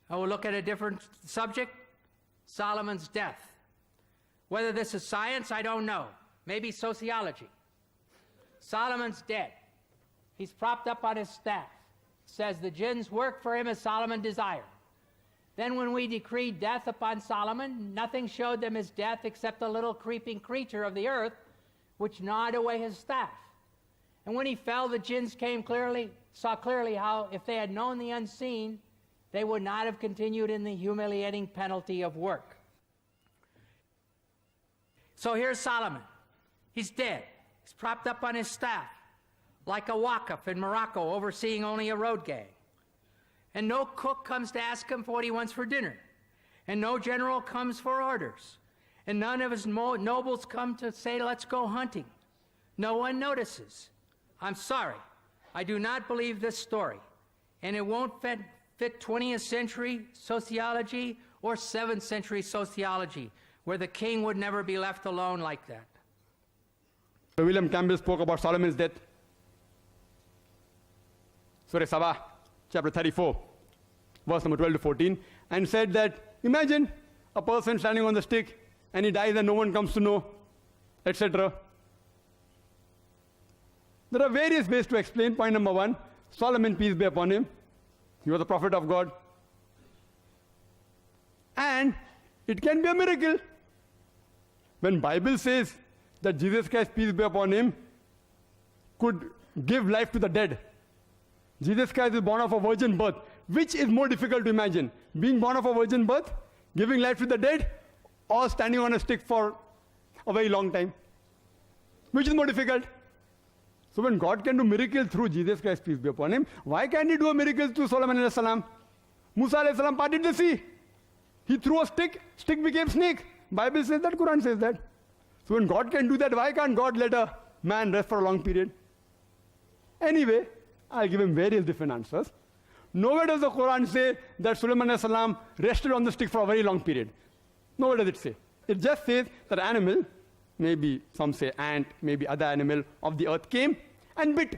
I will look at a different subject, Solomon's death. Whether this is science, I don't know. Maybe sociology. Solomon's dead. He's propped up on his staff. Says the jinns work for him as Solomon desired. Then when we decreed death upon Solomon, nothing showed them his death except a little creeping creature of the earth, which gnawed away his staff. And when he fell, the jinns saw clearly how, if they had known the unseen, they would not have continued in the humiliating penalty of work. So here's Solomon. He's dead. He's propped up on his staff, like a wakaf in Morocco, overseeing only a road gang. And no cook comes to ask him for what he wants for dinner. And no general comes for orders. And none of his nobles come to say, let's go hunting. No one notices. I'm sorry. I do not believe this story. And it won't fit 20th century sociology or 7th century sociology, where the king would never be left alone like that. William Campbell spoke about Solomon's death. Surah Sabah, chapter 34, verse number 12 to 14, and said that, imagine a person standing on the stick and he dies and no one comes to know, etc. There are various ways to explain. Point number one, Solomon, peace be upon him, he was a prophet of God. And it can be a miracle. When Bible says that Jesus Christ, peace be upon him, could give life to the dead. Jesus Christ is born of a virgin birth. Which is more difficult to imagine? Being born of a virgin birth, giving life to the dead, or standing on a stick for a very long time? Which is more difficult? So when God can do miracles through Jesus Christ, peace be upon him, why can't he do a miracle through Solomon alayhi salam? Musa alayhi salam parted the sea. He threw a stick became snake. Bible says that, Quran says that. So when God can do that, why can't God let a man rest for a long period? Anyway, I'll give him various different answers. Nowhere does the Quran say that Solomon alayhi salam rested on the stick for a very long period. Nowhere does it say. It just says that animal, maybe some say ant, maybe other animal of the earth came and bit.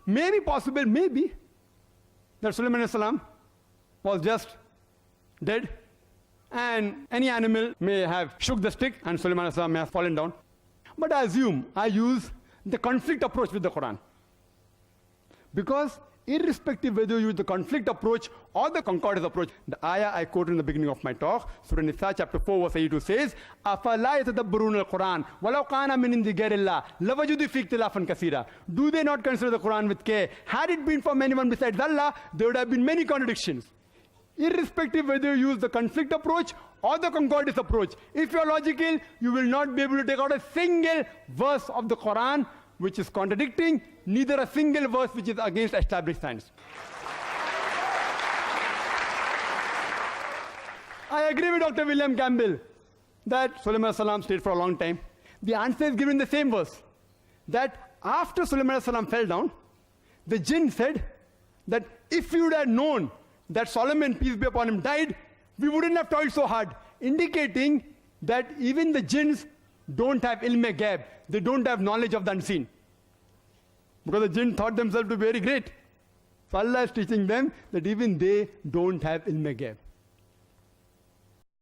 Maybe possible, maybe, that Solomon alayhi salam was just dead, and any animal may have shook the stick and Solomon alayhi salam may have fallen down. But I assume I use the conflict approach with the Quran. Because irrespective whether you use the conflict approach or the concordance approach, the ayah I quoted in the beginning of my talk, Surah Nisa chapter 4 verse 82 says, أَفَلَا يَتَدَبَّرُونَ الْقُرْآنَ وَلَوْ كَانَ مِنْ عِنْدِ غَيْرِ اللَّهِ لَوَجَدُوا فِيهِ اخْتِلَافًا كَثِيرًا. Do they not consider the Quran with care? Had it been from anyone besides Allah, there would have been many contradictions. Irrespective whether you use the conflict approach or the concordance approach, if you are logical, you will not be able to take out a single verse of the Quran which is contradicting, neither a single verse which is against established science. I agree with Dr. William Campbell that Solomon salam stayed for a long time. The answer is given in the same verse, that after Solomon salam fell down, the jinn said that if you would have known that Solomon, peace be upon him, died, we wouldn't have toiled so hard, indicating that even the jinns don't have ilm-e-ghaib. They don't have knowledge of the unseen. Because the jinn thought themselves to be very great. So Allah is teaching them that even they don't have ilm-e-ghaib.